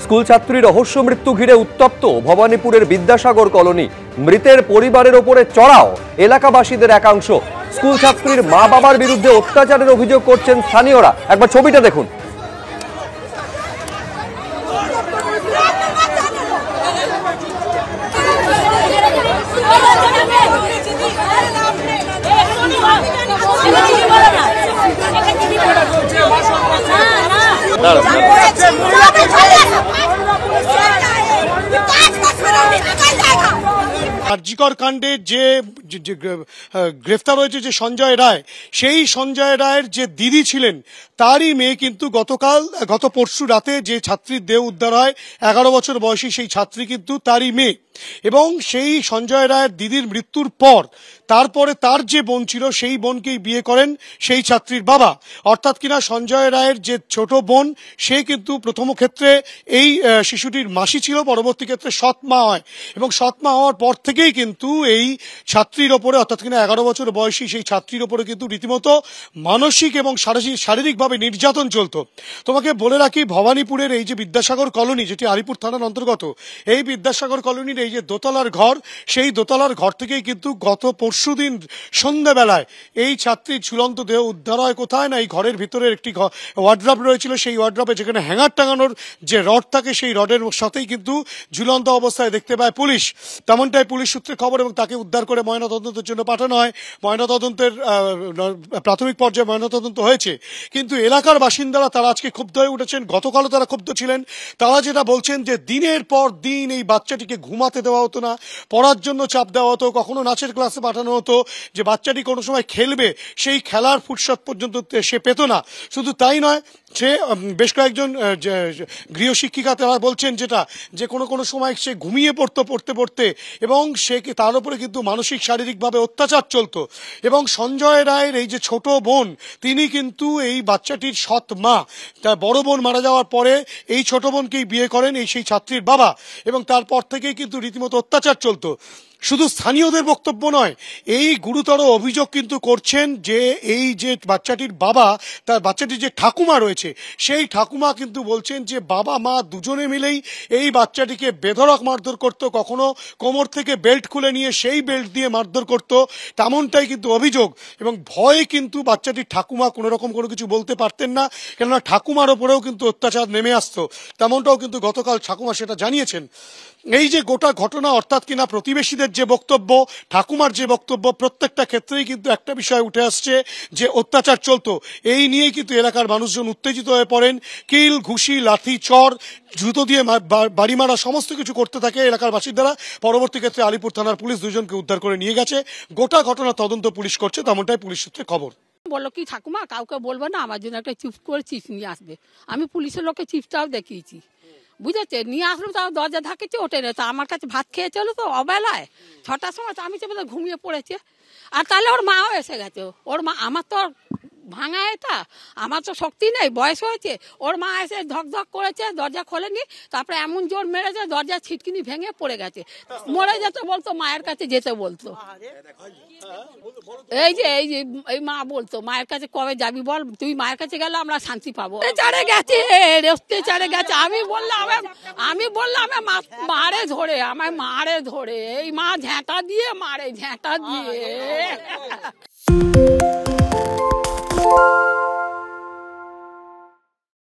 School ছাত্রীর রহস্য মৃত্যু ঘিরে উত্তপ্ত ভবানীপুরের বিদ্যাসাগর কলোনি। মৃতের পরিবারের ওপরে চড়াও এলাকাবাসীদের একাংশ। স্কুল ছাত্রীর মা বাবার বিরুদ্ধে অত্যাচারের অভিযোগ করছেন স্থানীয়রা। একবার ছবিটা দেখুন। আরজিকর কাণ্ডে যে গ্রেফতার হয়েছে যে সঞ্জয় রায়, সেই সঞ্জয় রায়ের যে দিদি ছিলেন তারই মেয়ে কিন্তু গত পরশু রাতে যে ছাত্রীর দেহ উদ্ধার হয়, 11 বছর বয়সী সেই ছাত্রী কিন্তু তারই মেয়ে। এবং সেই সঞ্জয় রায়ের দিদির মৃত্যুর পর তারপরে তার যে বোন ছিল সেই বোনকেই বিয়ে করেন সেই ছাত্রীর বাবা। অর্থাৎ কিনা সঞ্জয় রায়ের যে ছোট বোন সে কিন্তু প্রথম ক্ষেত্রে এই শিশুটির মাসি ছিল, পরবর্তী ক্ষেত্রে সৎ মা হয় এবং সৎ মা হওয়ার পর থেকেই কিন্তু এই ছাত্রীর ওপরে অর্থাৎ কিনা 11 বছর বয়সী সেই ছাত্রীর ওপরে কিন্তু রীতিমতো মানসিক এবং শারীরিকভাবে নির্যাতন চলতো। তোমাকে বলে রাখি, ভবানীপুরের এই যে বিদ্যাসাগর কলোনি, যেটি আলিপুর থানার অন্তর্গত, এই বিদ্যাসাগর কলোনির এই যে দোতলার ঘর, সেই দোতলার ঘর থেকেই কিন্তু গত পরশুদিন সন্ধ্যাবেলায় এই ছাত্রীর ঝুলন্ত দেহ উদ্ধার হয়। কোথায় না, এই ঘরের ভিতরের একটি ওয়ার্ড্রপ রয়েছিল, সেই ওয়ার্ড্রপে যেখানে হ্যাঙ্গার টাঙানোর যে রড থাকে সেই রডের সাথেই কিন্তু ঝুলন্ত অবস্থায় দেখতে পায় পুলিশ। তেমনটাই পুলিশ সূত্রে খবর এবং তাকে উদ্ধার করে ময়নাতদন্তের জন্য পাঠানো হয়। ময়নাতদন্তের প্রাথমিক পর্যায়ে ময়নাতদন্ত হয়েছে, কিন্তু এলাকার বাসিন্দারা তারা আজকে ক্ষুব্ধ হয়ে উঠেছেন। গতকালও তারা ক্ষুব্ধ ছিলেন। তারা যেটা বলছেন যে দিনের পর দিন এই বাচ্চাটিকে ঘুমাতে দেওয়া হতো না, পড়ার জন্য চাপ দেওয়া হতো, কখনো নাচের ক্লাসে পাঠানো হতো, যে বাচ্চাটি কোনো সময় খেলবে সেই খেলার ফুরসত পর্যন্ত সে পেত না। শুধু তাই নয়, সে বেশ কয়েকজন গৃহশিক্ষিকা তারা বলছেন যেটা যে কোনো সময় সে ঘুমিয়ে পড়তে এবং সে তার উপরে কিন্তু মানসিক শারীরিকভাবে অত্যাচার চলতো। এবং সঞ্জয় রায়ের এই যে ছোট বোন, তিনি কিন্তু এই বাচ্চাটির সৎ মা। তার বড় বোন মারা যাওয়ার পরে এই ছোট বোনকেই বিয়ে করেন এই সেই ছাত্রীর বাবা, এবং তারপর থেকেই কিন্তু রীতিমতো অত্যাচার চলতো। শুধু স্থানীয়দের বক্তব্য নয়, এই গুরুতর অভিযোগ কিন্তু করছেন যে এই যে বাচ্চাটির বাবা, তার বাচ্চাটির যে ঠাকুমা রয়েছে সেই ঠাকুমা কিন্তু বলছেন যে বাবা মা দুজনে মিলেই এই বাচ্চাটিকে বেধড়ক মারধর করত, কখনো কোমর থেকে বেল্ট খুলে নিয়ে সেই বেল্ট দিয়ে মারধর করত, তেমনটাই কিন্তু অভিযোগ। এবং ভয়ে কিন্তু বাচ্চাটির ঠাকুমা কোনো রকম কোনো কিছু বলতে পারতেন না, কেননা ঠাকুমার ওপরেও কিন্তু অত্যাচার নেমে আসতো। তেমনটাও কিন্তু গতকাল ঠাকুমা সেটা জানিয়েছেন। এই যে গোটা ঘটনা, অর্থাৎ কিনা প্রতিবেশীদের যে বক্তব্য, ঠাকুমার যে বক্তব্য, প্রত্যেকটা ক্ষেত্রেই কিন্তু একটা বিষয় উঠে আসছে যে অত্যাচার চলতো। এই নিয়েই কিন্তু এলাকার মানুষজন উত্তেজিত হয়ে পড়েন। কিল, ঘুষি, লাঠি, চর, জুতো দিয়ে বাড়ি মারা সমস্ত কিছু করতে থাকে এলাকার বাসিন্দারা। পরবর্তী ক্ষেত্রে আলিপুর থানার পুলিশ দুজনকে উদ্ধার করে নিয়ে গেছে। গোটা ঘটনা তদন্ত পুলিশ করছে, তেমনটাই পুলিশ সূত্রে খবর। বললো কি ঠাকুমা কাউকে বলবে না, আমার জন্য একটা চিপস করে চিপস নিয়ে আসবে। আমি পুলিশের লোককে চিপসটাও দেখিয়েছি, বুঝেছে, নিয়ে আসলো, তাও দরজা ঢাকেছে, ওঠে না। তা আমার কাছে ভাত খেয়ে চলো তো অবেলায় 6টার সময়, তো আমি চেপে ঘুমিয়ে পড়েছে। আর তাহলে ওর মাও এসে গেছে। ওর মা, আমার তো ভাঙা এটা, আমার তো শক্তি নেই, বয়স হয়েছে। ওর মা এসে ধক করেছে, দরজা খোলেনি, তারপরে এমন জোর মেরেছে দরজা ছিটকিনি ভেঙে পড়ে গেছে। মরে যেতে বলতো, মায়ের কাছে যেতে বলতো। এই যে এই মা বলতো মায়ের কাছে কবে যাবি বল, তুই মায়ের কাছে গেলে আমরা শান্তি পাবো। চারে গেছে, রেস্তে চারে গেছে। আমি বললাম আমায় মারে ধরে এই মা ঝ্যাঁটা দিয়ে মারে, ঝ্যাঁটা দিয়ে।